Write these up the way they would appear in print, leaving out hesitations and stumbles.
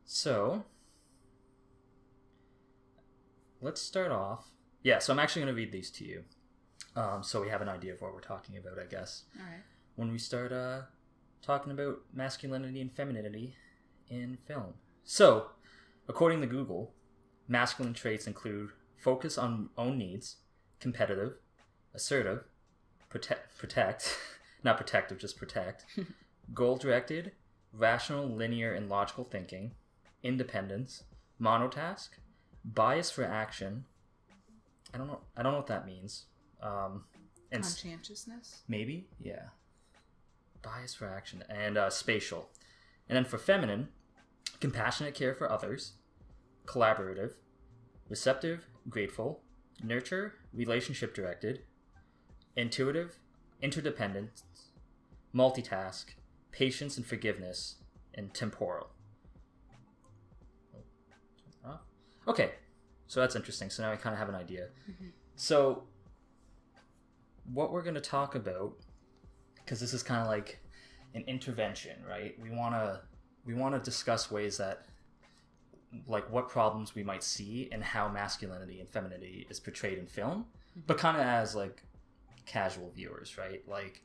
So, let's start off. Yeah, so I'm actually going to read these to you. So we have an idea of what we're talking about, I guess. All right. When we start talking about masculinity and femininity in film. So, according to Google, masculine traits include focus on own needs, competitive, assertive, protect, not protective, just protect, goal-directed, rational, linear, and logical thinking, independence, monotask, bias for action. I don't know what that means. And conscientiousness? Maybe, yeah. Bias for action and spatial. And then for feminine, compassionate care for others, collaborative, receptive, grateful, nurture, relationship directed, intuitive, interdependent, multitask, patience and forgiveness, and temporal. Okay, so that's interesting. So now I kind of have an idea. Mm-hmm. So what we're going to talk about, because this is kind of like an intervention, right? We want to discuss ways that, like, what problems we might see and how masculinity and femininity is portrayed in film, mm-hmm. but kind of as like casual viewers, right? Like,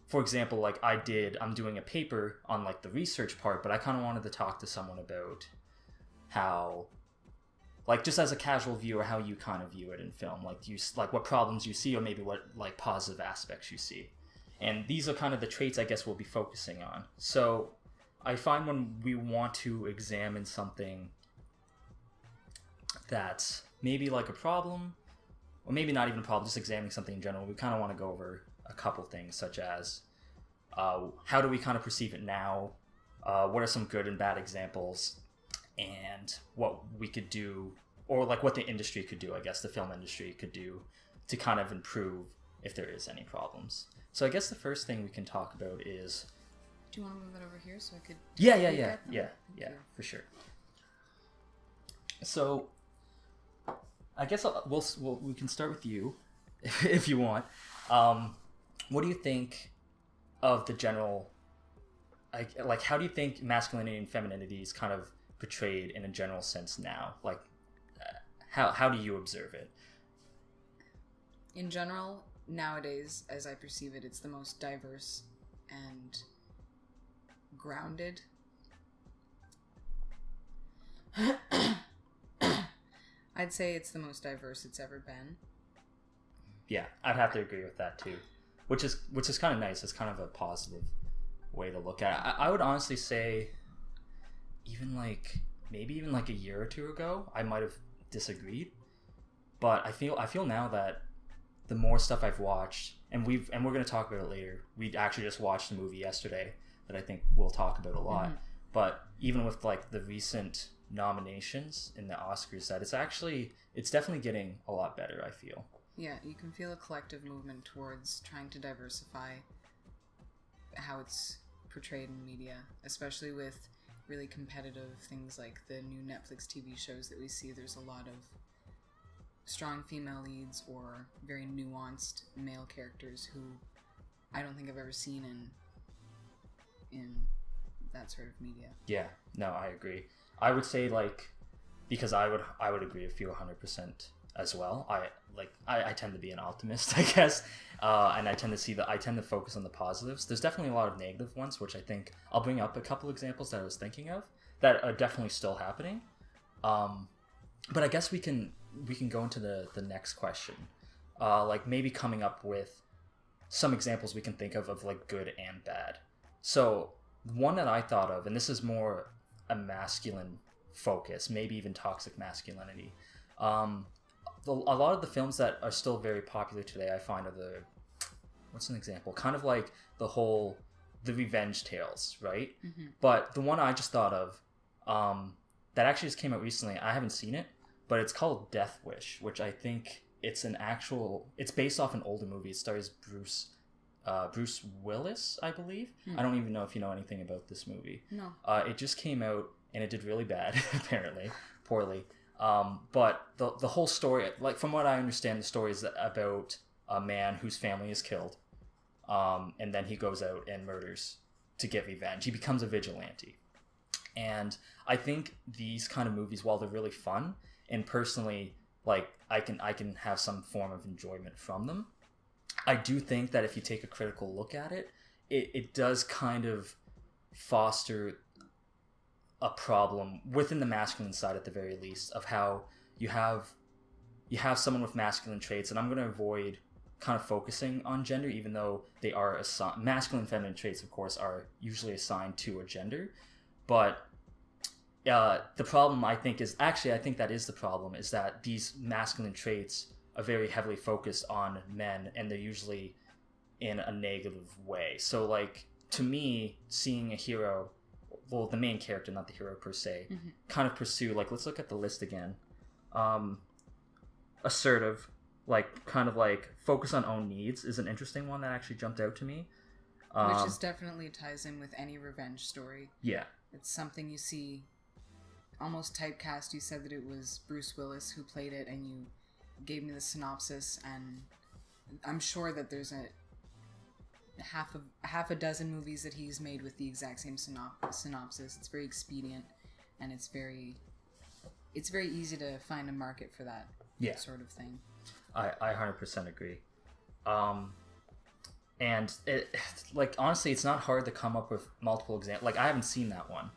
for example, like I'm doing a paper on like the research part, but I kind of wanted to talk to someone about how, like, just as a casual viewer, how you kind of view it in film, like what problems you see, or maybe what like positive aspects you see. And these are kind of the traits I guess we'll be focusing on. So I find when we want to examine something that's maybe like a problem, or maybe not even a problem, just examining something in general, we kind of want to go over a couple things, such as how do we kind of perceive it now, what are some good and bad examples, and what we could do, or like what the industry could do, I guess the film industry could do to kind of improve if there is any problems. So I guess the first thing we can talk about is... Do you want to move it over here so I could... Yeah, for sure. So I guess we can start with you, if you want. What do you think of the general... Like, how do you think masculinity and femininity is kind of portrayed in a general sense now? Like, how do you observe it? In general, nowadays, as I perceive it, it's the most diverse and grounded. I'd say it's the most diverse it's ever been. Yeah, I'd have to agree with that too, which is kind of nice. It's kind of a positive way to look at it. I would honestly say, maybe even like a year or two ago, I might have disagreed, but I feel now that the more stuff I've watched, and we're going to talk about it later. We actually just watched a movie yesterday that I think we'll talk about a lot. Mm-hmm. But even with like the recent nominations in the Oscars, that it's definitely getting a lot better, I feel. Yeah, you can feel a collective movement towards trying to diversify how it's portrayed in media, especially with really competitive things like the new Netflix TV shows that we see. There's a lot of strong female leads or very nuanced male characters who I don't think I've ever seen in that sort of media. Yeah, no, I agree. I would say, like, because I would agree with you 100% as well. I tend to be an optimist, I guess, and I tend to focus on the positives. There's definitely a lot of negative ones, which I think I'll bring up a couple examples that I was thinking of that are definitely still happening. But I guess we can go into the next question, like maybe coming up with some examples we can think of like good and bad. So one that I thought of, and this is more a masculine focus, maybe even toxic masculinity. A lot of the films that are still very popular today, I find, are what's an example? Kind of like the revenge tales, right? Mm-hmm. But the one I just thought of, that actually just came out recently, I haven't seen it, but it's called Death Wish, which I think it's based off an older movie. It stars Bruce Willis, I believe. I don't even know if you know anything about this movie. No. It just came out and it did really bad, apparently, poorly. But the whole story, like from what I understand, the story is about a man whose family is killed, and then he goes out and murders to get revenge. He becomes a vigilante, And I think these kind of movies, while they're really fun, and personally, like I can have some form of enjoyment from them, I do think that if you take a critical look at it, it does kind of foster a problem within the masculine side, at the very least, of how you have someone with masculine traits. And I'm going to avoid kind of focusing on gender, even though they are masculine and feminine traits, of course, are usually assigned to a gender. But the problem, I think, is actually, I think that is the problem, is that these masculine traits are very heavily focused on men, and they're usually in a negative way. So, like, to me, seeing a hero, well, the main character, not the hero per se, kind of pursue, like, let's look at the list again. Assertive, like, kind of like focus on own needs is an interesting one that actually jumped out to me. Which is definitely ties in with any revenge story. Yeah. It's something you see almost typecast. You said that it was Bruce Willis who played it, and you gave me the synopsis, and I'm sure that there's a half a dozen movies that he's made with the exact same synopsis. It's very expedient, and it's very easy to find a market for that sort of thing. I 100% agree. And it, like, honestly, it's not hard to come up with multiple examples. Like, I haven't seen that one,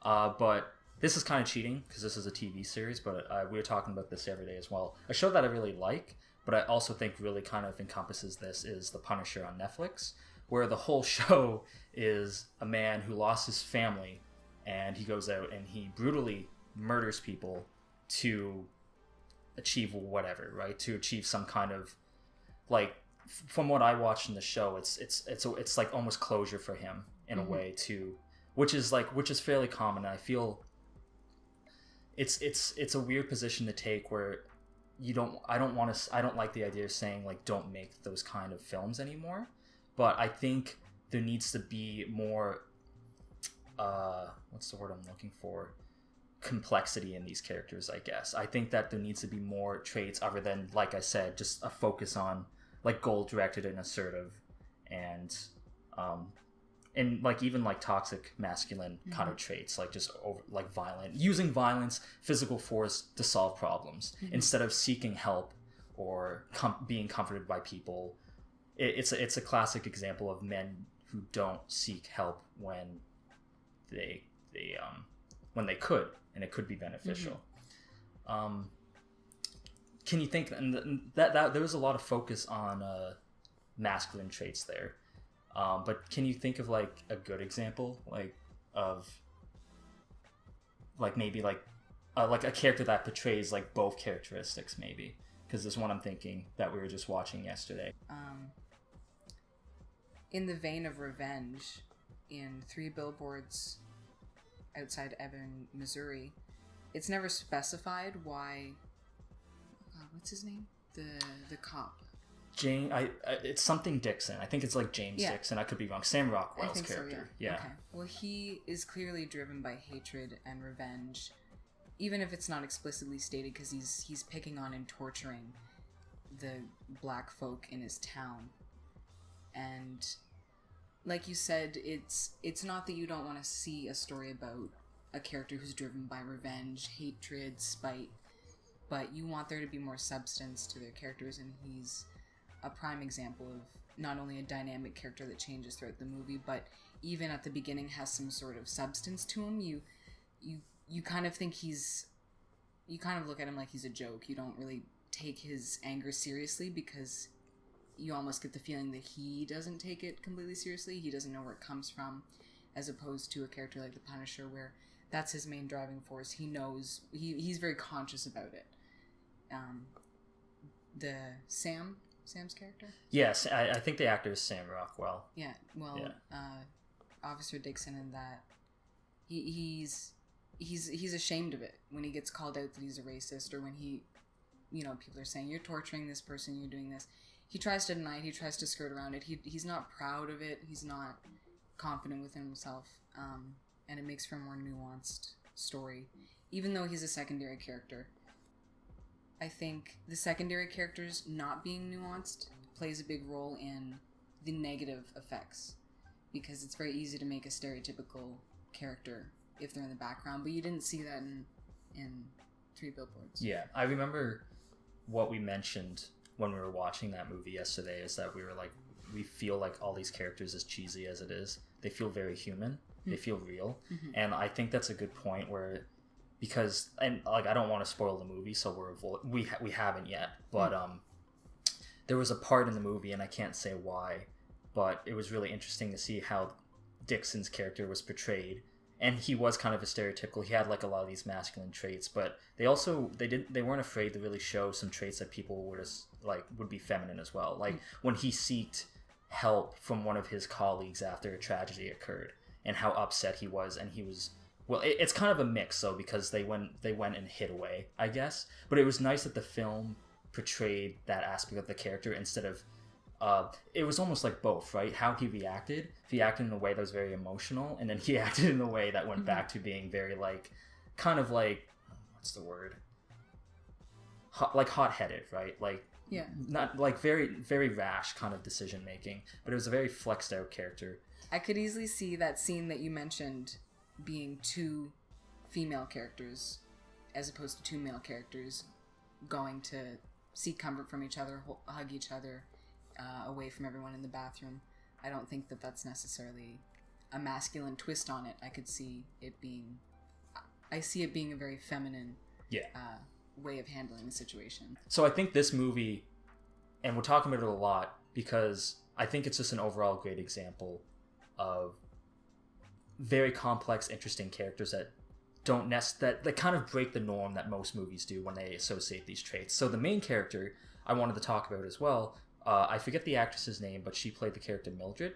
but this is kind of cheating because this is a TV series, but we were talking about this the other day as well. A show that I really like, but I also think really kind of encompasses this, is The Punisher on Netflix, where the whole show is a man who lost his family, and he goes out and he brutally murders people to achieve whatever, right? To achieve some kind of, like, from what I watched in the show, it's like almost closure for him in a way too, which is fairly common. And I feel it's a weird position to take, where I don't like the idea of saying, like, don't make those kind of films anymore, but I think there needs to be more what's the word I'm looking for? Complexity in these characters, I guess. I think that there needs to be more traits other than, like I said, just a focus on, like, goal-directed and assertive, and like, even like toxic masculine kind of traits, like just like using violence, physical force to solve problems instead of seeking help or being comforted by people. It's a classic example of men who don't seek help when they could, and it could be beneficial. Can you think, and that there was a lot of focus on masculine traits there, but can you think of, like, a good example, like, of, like, maybe like a character that portrays, like, both characteristics, maybe? Because there's one I'm thinking that we were just watching yesterday. In the vein of revenge, in 3 Billboards Outside Ebbing, Missouri, it's never specified why. What's his name? The cop. It's something Dixon. I think it's like James Dixon. I could be wrong. Sam Rockwell's character. So, yeah. Okay. Well, he is clearly driven by hatred and revenge, even if it's not explicitly stated, because he's picking on and torturing the black folk in his town. And like you said, it's not that you don't want to see a story about a character who's driven by revenge, hatred, spite, but you want there to be more substance to their characters, and he's a prime example of not only a dynamic character that changes throughout the movie, but even at the beginning has some sort of substance to him. You kind of think you kind of look at him like he's a joke. You don't really take his anger seriously, because you almost get the feeling that he doesn't take it completely seriously. He doesn't know where it comes from, as opposed to a character like the Punisher, where that's his main driving force. He knows, he's very conscious about it. The Sam's character? Yes, I think the actor is Sam Rockwell. Yeah, well, Officer Dixon in that, he's ashamed of it when he gets called out that he's a racist, or when people are saying, you're torturing this person, you're doing this. He tries to deny it, he tries to skirt around it. He's not proud of it, he's not confident within himself, and it makes for a more nuanced story, even though he's a secondary character. I think the secondary characters not being nuanced plays a big role in the negative effects, because it's very easy to make a stereotypical character if they're in the background, but you didn't see that in Three Billboards. Yeah, I remember what we mentioned when we were watching that movie yesterday is that we were like, we feel like all these characters, as cheesy as it is, they feel very human. They feel real. And I think that's a good point where, because, and like, I don't want to spoil the movie, so we haven't yet, but there was a part in the movie, and I can't say why, but it was really interesting to see how Dixon's character was portrayed. And he was kind of a stereotypical. He had like a lot of these masculine traits, but they weren't afraid to really show some traits that people would be feminine as well. Like when he sought help from one of his colleagues after a tragedy occurred, and how upset he was, and he was, well, it's kind of a mix though, because they went and hid away, I guess. But it was nice that the film portrayed that aspect of the character instead of it was almost like both, right? How he reacted. He acted in a way that was very emotional, and then he acted in a way that went back to being very like, kind of like, what's the word? Like hot-headed, right? Like, yeah, not like very, very rash kind of decision making, but it was a very flexed out character. I could easily see that scene that you mentioned being two female characters as opposed to two male characters going to seek comfort from each other, hug each other, away from everyone in the bathroom. I don't think that that's necessarily a masculine twist on it. I see it being a very feminine way of handling the situation. So I think this movie, and we're talking about it a lot because I think it's just an overall great example of very complex, interesting characters that that kind of break the norm that most movies do when they associate these traits. So the main character I wanted to talk about as well, I forget the actress's name, but she played the character Mildred,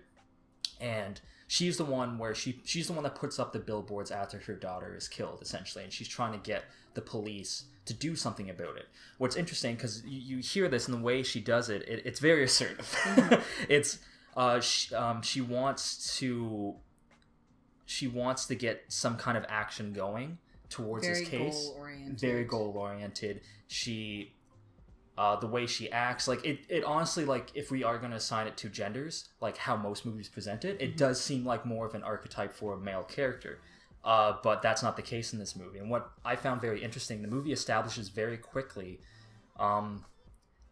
and she's the one where she's the one that puts up the billboards after her daughter is killed, essentially, and she's trying to get the police to do something about it. What's interesting, because you hear this in the way she does it, it's very assertive. It's she wants to get some kind of action going towards this case. Very goal oriented. She the way she acts, like it honestly, like if we are going to assign it to genders, like how most movies present it, it does seem like more of an archetype for a male character. But that's not the case in this movie. And what I found very interesting, the movie establishes very quickly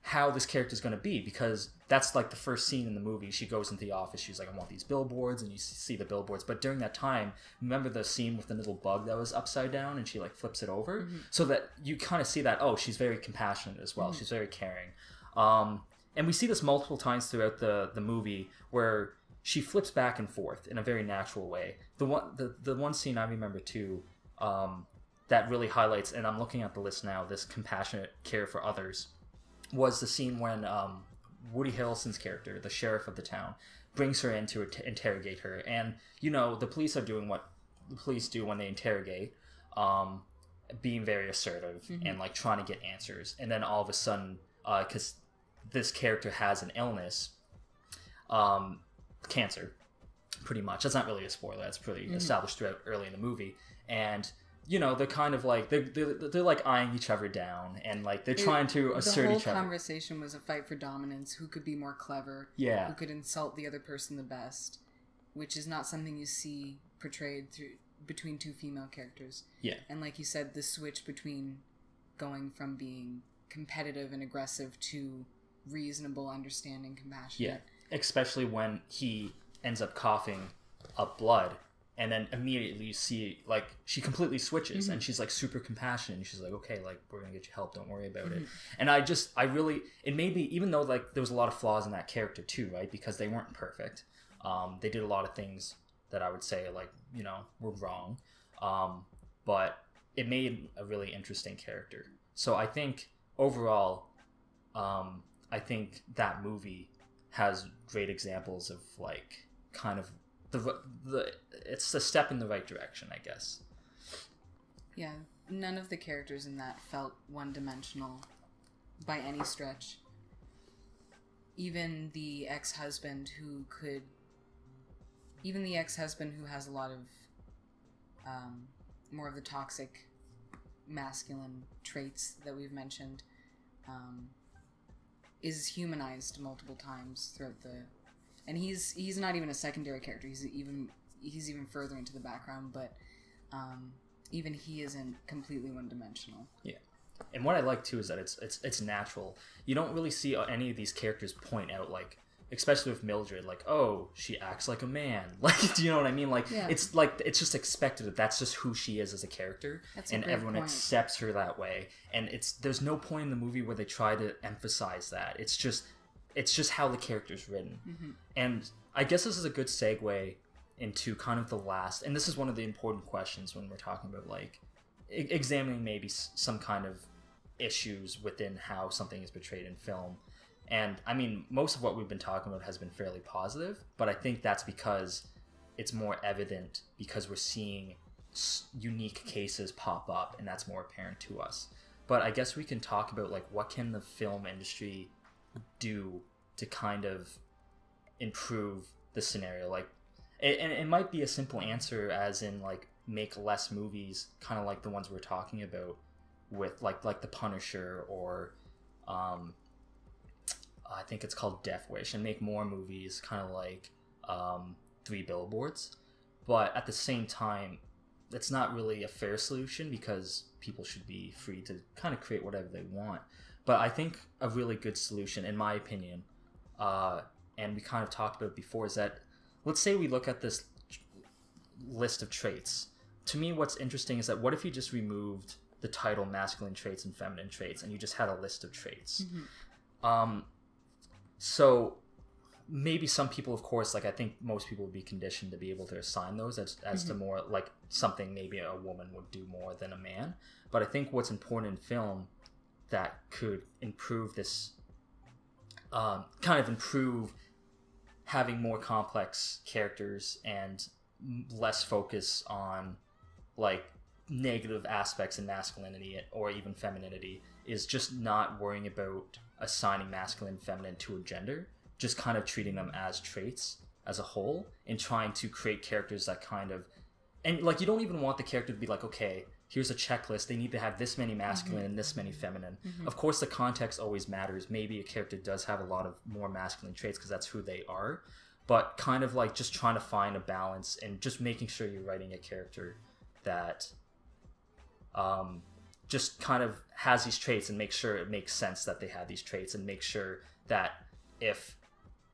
how this character is going to be, because that's like the first scene in the movie. She goes into the office, she's like, I want these billboards, and you see the billboards. But during that time, remember the scene with the little bug that was upside down and she like flips it over? So that you kind of see that, oh, she's very compassionate as well. She's very caring. And we see this multiple times throughout the movie where she flips back and forth in a very natural way. The one scene I remember too, that really highlights, and I'm looking at the list now, this compassionate care for others, was the scene when Woody Harrelson's character, the sheriff of the town, brings her in to interrogate her. And, the police are doing what the police do when they interrogate, being very assertive and, like, trying to get answers. And then all of a sudden, because this character has an illness, cancer, pretty much. That's not really a spoiler. That's pretty established throughout early in the movie. And they're kind of like they're like eyeing each other down, and like they're trying to assert each other. The whole conversation was a fight for dominance. Who could be more clever? Yeah. Who could insult the other person the best? Which is not something you see portrayed between two female characters. Yeah. And like you said, the switch between going from being competitive and aggressive to reasonable, understanding, compassionate. Yeah. Especially when he ends up coughing up blood. And then immediately you see, like, she completely switches, and she's, like, super compassionate. And she's like, okay, like, we're going to get you help. Don't worry about it. And it made me, even though, like, there was a lot of flaws in that character, too, right? Because they weren't perfect. They did a lot of things that I would say, like, were wrong. But it made a really interesting character. So I think, overall, I think that movie has great examples of, like, kind of it's a step in the right direction, I guess. Yeah, none of the characters in that felt one-dimensional by any stretch. Even the ex-husband who has a lot of more of the toxic masculine traits that we've mentioned, is humanized multiple times throughout and he's not even a secondary character. He's even further into the background, but even he isn't completely one-dimensional. Yeah. And what I like too is that it's natural. You don't really see any of these characters point out, like, especially with Mildred, like, oh, she acts like a man. Like, do you know what I mean? Like, it's like, it's just expected that that's just who she is as a character. And everyone accepts her that way. And there's no point in the movie where they try to emphasize that. It's just how the character's written. Mm-hmm. And I guess this is a good segue into kind of the last, and this is one of the important questions when we're talking about, like, examining maybe some kind of issues within how something is portrayed in film. And I mean, most of what we've been talking about has been fairly positive, but I think that's because it's more evident because we're seeing unique cases pop up, and that's more apparent to us. But I guess we can talk about, like, what can the film industry do to kind of improve the scenario? Like, it might be a simple answer, as in, like, make less movies, kind of like the ones we're talking about with like The Punisher, or I think it's called Death Wish, and make more movies kind of like Three Billboards. But at the same time, it's not really a fair solution because people should be free to kind of create whatever they want. But I think a really good solution, in my opinion, and we kind of talked about it before, is that, let's say we look at this list of traits. To me, what's interesting is that what if you just removed the title masculine traits and feminine traits, and you just had a list of traits? Mm-hmm. So maybe some people, of course, like, I think most people would be conditioned to be able to assign those as mm-hmm. to more like something maybe a woman would do more than a man. But I think what's important in film that could improve this, kind of improve having more complex characters and less focus on, like, negative aspects in masculinity or even femininity, is just not worrying about assigning masculine and feminine to a gender, just kind of treating them as traits as a whole, and trying to create characters that kind of, and, like, you don't even want the character to be like, okay, here's a checklist, they need to have this many masculine mm-hmm. and this many feminine. Mm-hmm. Of course the context always matters. Maybe a character does have a lot of more masculine traits because that's who they are, but kind of like just trying to find a balance and just making sure you're writing a character that just kind of has these traits, and make sure it makes sense that they have these traits, and make sure that if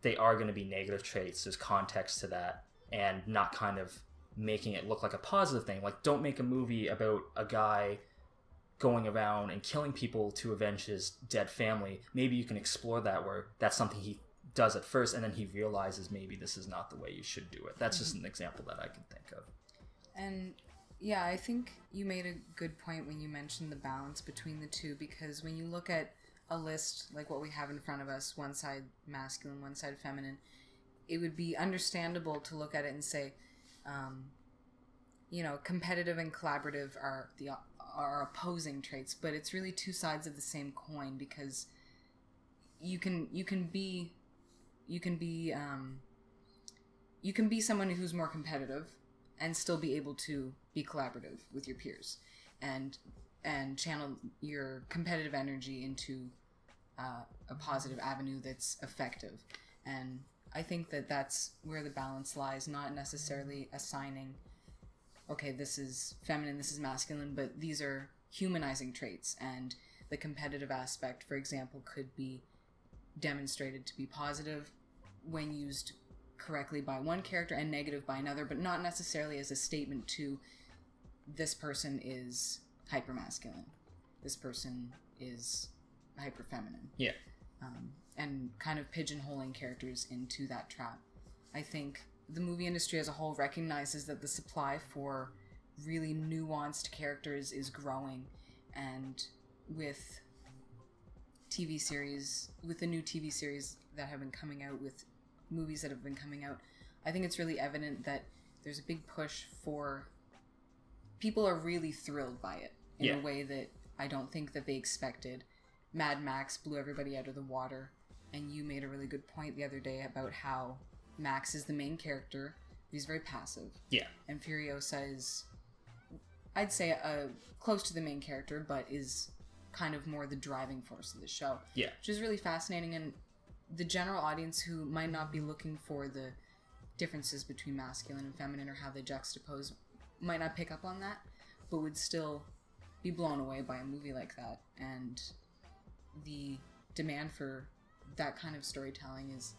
they are going to be negative traits, there's context to that, and not kind of making it look like a positive thing. Like, don't make a movie about a guy going around and killing people to avenge his dead family. Maybe you can explore that, where that's something he does at first, and then he realizes maybe this is not the way you should do it. That's mm-hmm. just an example that I can think of. And yeah, I think you made a good point when you mentioned the balance between the two, because when you look at a list like what we have in front of us, one side masculine, one side feminine, it would be understandable to look at it and say, competitive and collaborative are opposing traits, but it's really two sides of the same coin, because you can be someone who's more competitive and still be able to be collaborative with your peers, and channel your competitive energy into a positive avenue that's effective. And I think that that's where the balance lies, not necessarily assigning, okay, this is feminine, this is masculine, but these are humanizing traits, and the competitive aspect, for example, could be demonstrated to be positive when used correctly by one character and negative by another, but not necessarily as a statement to, this person is hypermasculine, this person is hyperfeminine. Yeah. And kind of pigeonholing characters into that trap. I think the movie industry as a whole recognizes that the supply for really nuanced characters is growing, and with TV series, with the new TV series that have been coming out, with movies that have been coming out, I think it's really evident that there's a big push for, people are really thrilled by it in a way that I don't think that they expected. Mad Max blew everybody out of the water, and you made a really good point the other day about how Max is the main character. He's very passive. Yeah. And Furiosa is, I'd say, close to the main character, but is kind of more the driving force of the show. Yeah. Which is really fascinating, and the general audience who might not be looking for the differences between masculine and feminine, or how they juxtapose, might not pick up on that, but would still be blown away by a movie like that. And the demand for that kind of storytelling is,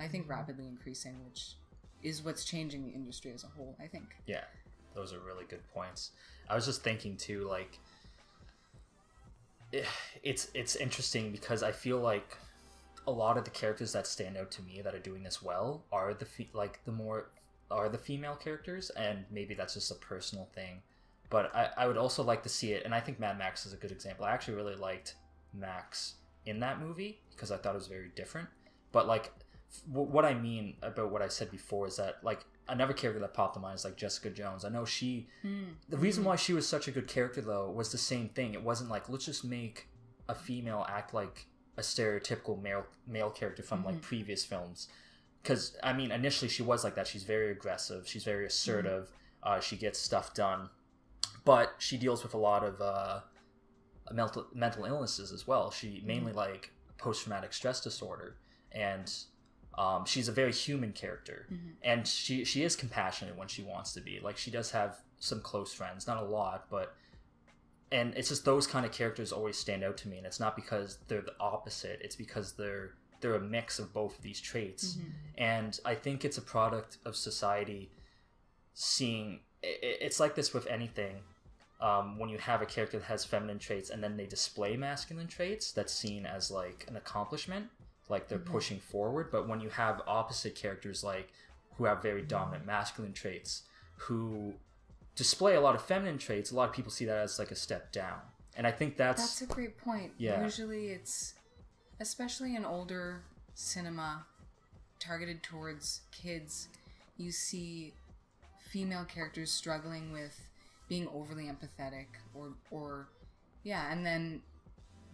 I think, rapidly increasing, which is what's changing the industry as a whole, I think. Yeah, those are really good points. I was just thinking too, like, it's interesting because I feel like a lot of the characters that stand out to me that are doing this well are the female characters, and maybe that's just a personal thing. But I would also like to see it, and I think Mad Max is a good example. I actually really liked Max in that movie because I thought it was very different. But like, what I mean about what I said before is that, like, another character that popped in mind is like Jessica Jones. I know the reason why she was such a good character though was the same thing. It wasn't like, let's just make a female act like a stereotypical male character from like previous films. Because I mean, initially she was like that. She's very aggressive. She's very assertive. She gets stuff done, but she deals with a lot of mental illnesses as well. She mainly like post-traumatic stress disorder, and she's a very human character, and she is compassionate when she wants to be. Like, she does have some close friends, not a lot, but, and it's just those kind of characters always stand out to me, and it's not because they're the opposite, it's because they're a mix of both of these traits. And I think it's a product of society seeing, it's like this with anything. When you have a character that has feminine traits and then they display masculine traits, that's seen as like an accomplishment, like they're pushing forward. But when you have opposite characters, like, who have very dominant masculine traits, who display a lot of feminine traits, a lot of people see that as like a step down. And I think that's a great point. Yeah. Usually it's, especially in older cinema targeted towards kids, you see female characters struggling with being overly empathetic or yeah, and then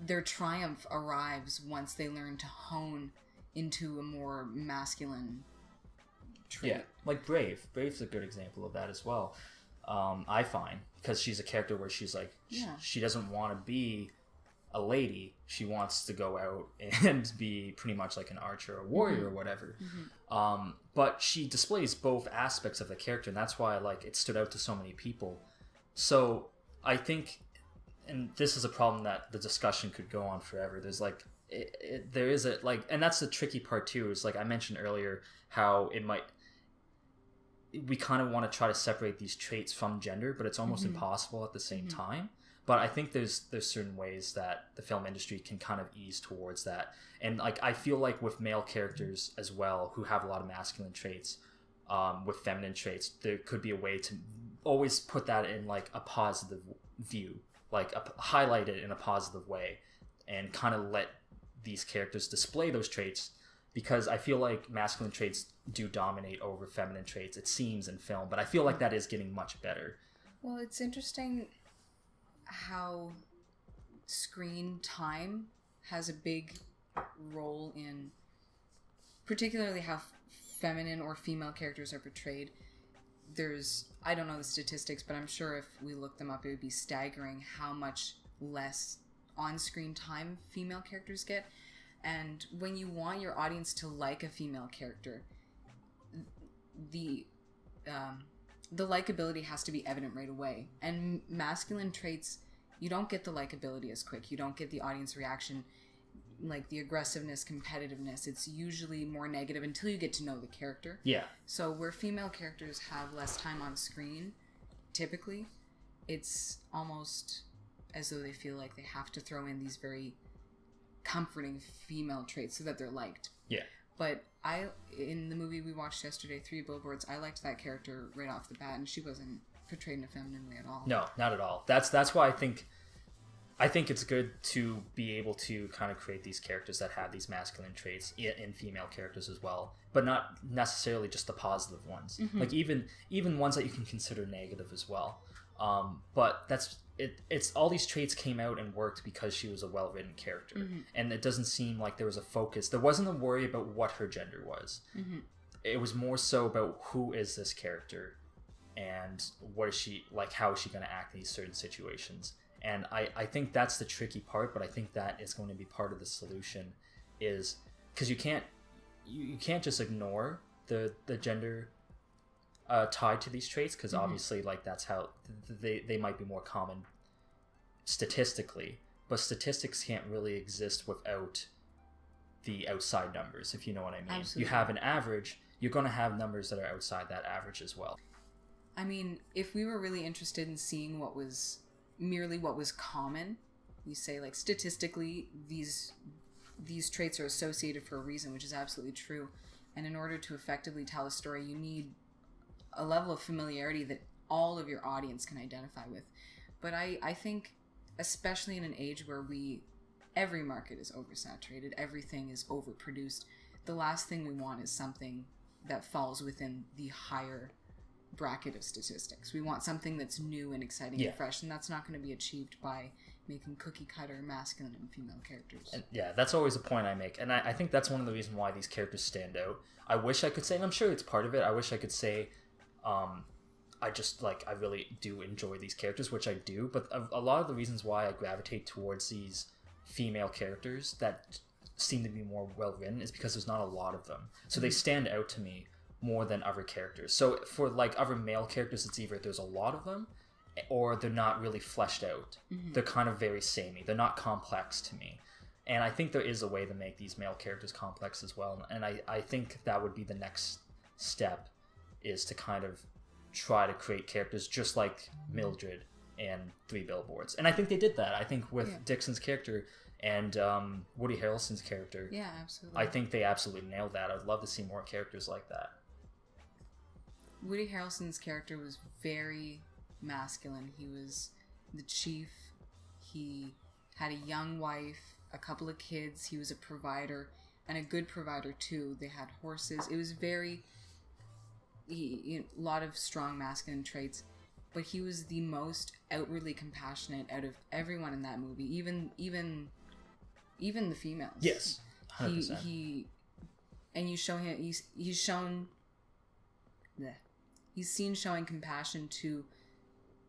their triumph arrives once they learn to hone into a more masculine trait. Yeah, like Brave. Brave's a good example of that as well. I find, because she's a character where she's like, she doesn't want to be a lady. She wants to go out and be pretty much like an archer or warrior or whatever. But she displays both aspects of the character, and that's why like it stood out to so many people. So I think, and this is a problem that the discussion could go on forever. There's like, there is a like, and that's the tricky part too. Is like I mentioned earlier how we kind of want to try to separate these traits from gender, but it's almost impossible at the same time. But I think there's certain ways that the film industry can kind of ease towards that. And like, I feel like with male characters as well, who have a lot of masculine traits, with feminine traits, there could be a way to always put that in like a positive view, like highlight it in a positive way, and kind of let these characters display those traits, because I feel like masculine traits do dominate over feminine traits, it seems, in film, but I feel like that is getting much better. Well, it's interesting how screen time has a big role in particularly how feminine or female characters are portrayed. I don't know the statistics, but I'm sure if we looked them up, it would be staggering how much less on-screen time female characters get. And when you want your audience to like a female character, the likability has to be evident right away. And masculine traits, you don't get the likability as quick. You don't get the audience reaction, like the aggressiveness, competitiveness. It's usually more negative until you get to know the character. Yeah. So where female characters have less time on screen, typically, it's almost as though they feel like they have to throw in these very comforting female traits so that they're liked. Yeah. But in the movie we watched yesterday, 3 Billboards, I liked that character right off the bat, and she wasn't portrayed in a feminine way at all. No, not at all. That's why I think it's good to be able to kind of create these characters that have these masculine traits in female characters as well, but not necessarily just the positive ones. Like even ones that you can consider negative as well. But it's all these traits came out and worked because she was a well-written character, and it doesn't seem like there was a focus. There wasn't a worry about what her gender was. It was more so about who is this character, and what is she like? How is she going to act in these certain situations? And I think that's the tricky part, but I think that is going to be part of the solution, is because you can't just ignore the gender tied to these traits, because obviously like that's how they might be more common statistically, but statistics can't really exist without the outside numbers, if you know what I mean. Absolutely. You have an average, you're going to have numbers that are outside that average as well. I mean, if we were really interested in seeing what was common, we say like statistically these traits are associated for a reason, which is absolutely true. And in order to effectively tell a story, you need a level of familiarity that all of your audience can identify with. But I think, especially in an age where every market is oversaturated, everything is overproduced, the last thing we want is something that falls within the higher bracket of statistics. We want something that's new and exciting and fresh, and that's not going to be achieved by making cookie cutter masculine and female characters. And that's always a point I make, and I think that's one of the reasons why these characters stand out. I wish I could say, and I'm sure it's part of it, I wish I could say I really do enjoy these characters, which I do, but a lot of the reasons why I gravitate towards these female characters that seem to be more well written is because there's not a lot of them, so they stand out to me more than other characters. So for like other male characters, it's either there's a lot of them or they're not really fleshed out. They're kind of very samey, they're not complex to me, and I think there is a way to make these male characters complex as well, and I think that would be the next step, is to kind of try to create characters just like Mildred and Three Billboards. And I think they did that. I think with Dixon's character and Woody Harrelson's character, absolutely, I think they absolutely nailed that. I'd love to see more characters like that. Woody Harrelson's character was very masculine. He was the chief. He had a young wife, a couple of kids. He was a provider, and a good provider too. They had horses. It was very... a lot of strong masculine traits, but he was the most outwardly compassionate out of everyone in that movie, even the females. Yes, 100%. He's seen showing compassion to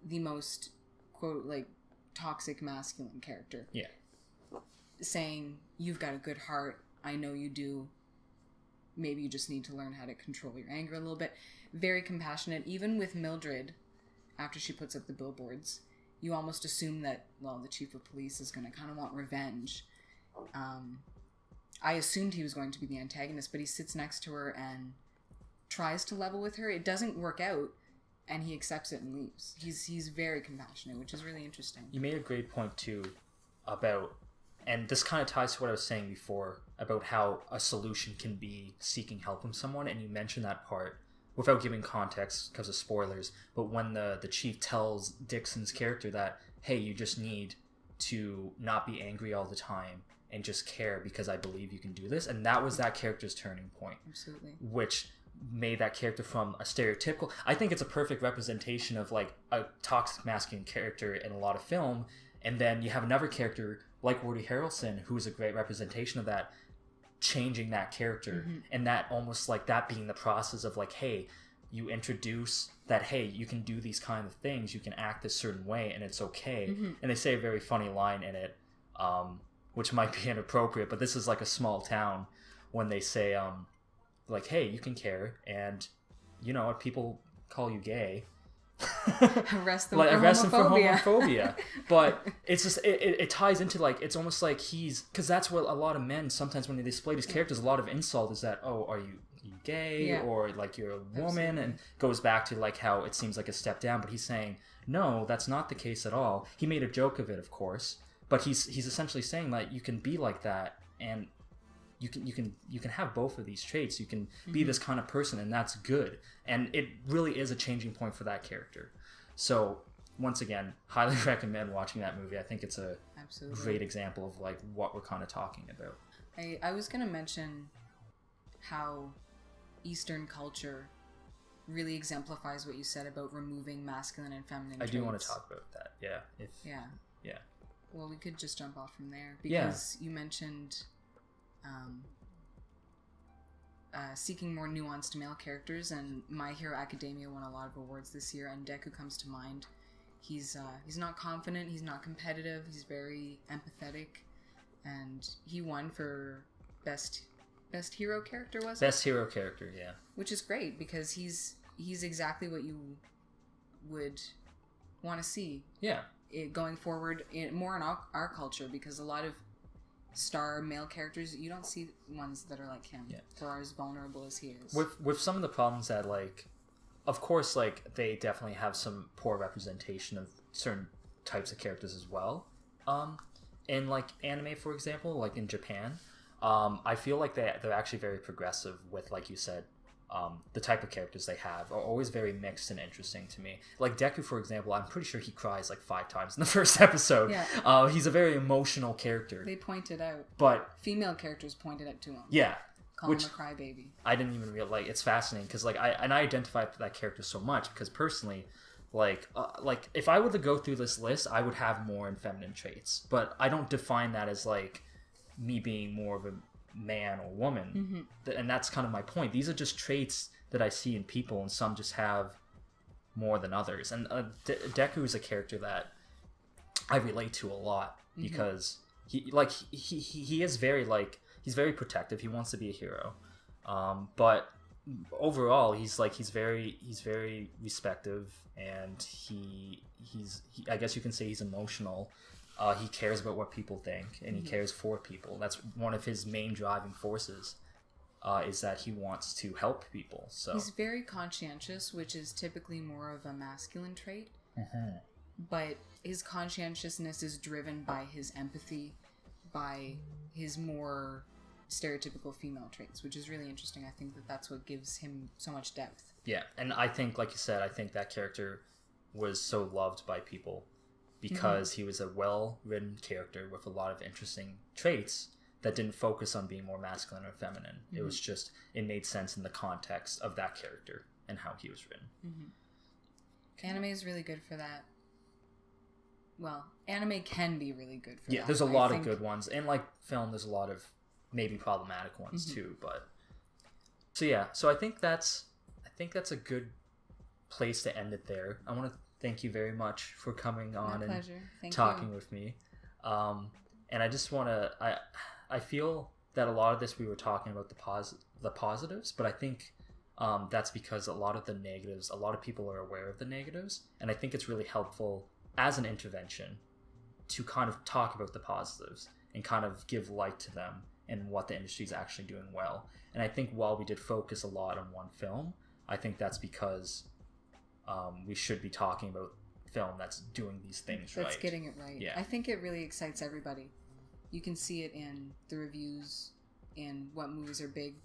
the most, quote, like, toxic masculine character. Yeah. Saying, you've got a good heart, I know you do, maybe you just need to learn how to control your anger a little bit. Very compassionate. Even with Mildred, after she puts up the billboards, you almost assume that, well, the chief of police is going to kind of want revenge. I assumed he was going to be the antagonist, but he sits next to her and tries to level with her. It doesn't work out, and he accepts it and leaves. He's very compassionate, which is really interesting. You made a great point too about, and this kind of ties to what I was saying before about how a solution can be seeking help from someone, and you mentioned that part without giving context because of spoilers, but when the chief tells Dixon's character that, hey, you just need to not be angry all the time and just care because I believe you can do this, and that was that character's turning point. Absolutely. Which made that character from a stereotypical... I think it's a perfect representation of like a toxic masculine character in a lot of film, and then you have another character like Woody Harrelson who is a great representation of that, changing that character, and that almost like that being the process of like, hey, you introduce that, hey, you can do these kind of things, you can act a certain way and it's okay. And they say a very funny line in it, which might be inappropriate, but this is like a small town, when they say like, hey, you can care, and you know what, people call you gay, arrest them, like, for, arrest them for homophobia. homophobia. But it's just it ties into like, it's almost like he's, because that's what a lot of men sometimes when they display these characters, a lot of insult is that, oh, are you gay, or like you're a woman. Absolutely. And goes back to like how it seems like a step down, but he's saying no, that's not the case at all. He made a joke of it, of course, but he's essentially saying that you can be like that, and you can have both of these traits. You can be this kind of person, and that's good. And it really is a changing point for that character. So once again, highly recommend watching that movie. I think it's a great example of like what we're kind of talking about. I was going to mention how Eastern culture really exemplifies what you said about removing masculine and feminine traits. I do want to talk about that. Yeah. Well, we could just jump off from there, because you mentioned seeking more nuanced male characters, and My Hero Academia won a lot of awards this year, and Deku comes to mind. He's not confident, he's not competitive, he's very empathetic, and he won for best hero character, was it? Best hero character, yeah. Which is great, because he's he's exactly what you would want to see. Yeah. Going forward, more in our culture, because a lot of star male characters, you don't see ones that are like him, or as vulnerable as he is. With some of the problems that, like, of course, like, they definitely have some poor representation of certain types of characters as well. In, like, anime, for example, like in Japan, I feel like they're actually very progressive with, like you said, the type of characters they have are always very mixed and interesting to me. Like Deku, for example, I'm pretty sure he cries like 5 times in the first episode. Yeah. He's a very emotional character. They pointed out. But female characters pointed it to him. Yeah. Call him a crybaby. I didn't even realize. Like, it's fascinating because, like, I identify with that character so much because personally, like if I were to go through this list, I would have more feminine traits, but I don't define that as like me being more of a man or woman, and that's kind of my point. These are just traits that I see in people, and some just have more than others. And Deku is a character that I relate to a lot because he is very, like, he's very protective. He wants to be a hero, but overall he's very respective, and he I guess you can say he's emotional. He cares about what people think, and he cares for people. That's one of his main driving forces, is that he wants to help people. So he's very conscientious, which is typically more of a masculine trait. But his conscientiousness is driven by his empathy, by his more stereotypical female traits, which is really interesting. I think that's what gives him so much depth. Yeah, and I think, like you said, I think that character was so loved by people because he was a well-written character with a lot of interesting traits that didn't focus on being more masculine or feminine. It was just, it made sense in the context of that character and how he was written. Anime is really good for that. Well, anime can be really good for that. Yeah, there's a lot of good ones. And like film, there's a lot of maybe problematic ones too. But so I think that's a good place to end it there. I want to thank you very much for coming on and talking with me. And I just want to, I feel that a lot of this we were talking about the positives, but I think that's because a lot of the negatives, a lot of people are aware of the negatives, and I think it's really helpful as an intervention to kind of talk about the positives and kind of give light to them and what the industry is actually doing well. And I think while we did focus a lot on one film, I think that's because we should be talking about film that's doing these things right. That's getting it right. Yeah. I think it really excites everybody. You can see it in the reviews and what movies are big.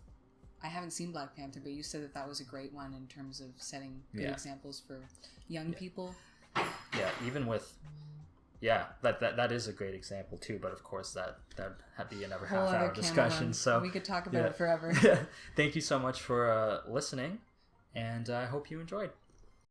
I haven't seen Black Panther, but you said that was a great one in terms of setting good examples for young people. Yeah, even with... Yeah, that is a great example too, but of course that had to be another half-hour discussion. So we could talk about it forever. Thank you so much for listening, and I hope you enjoyed.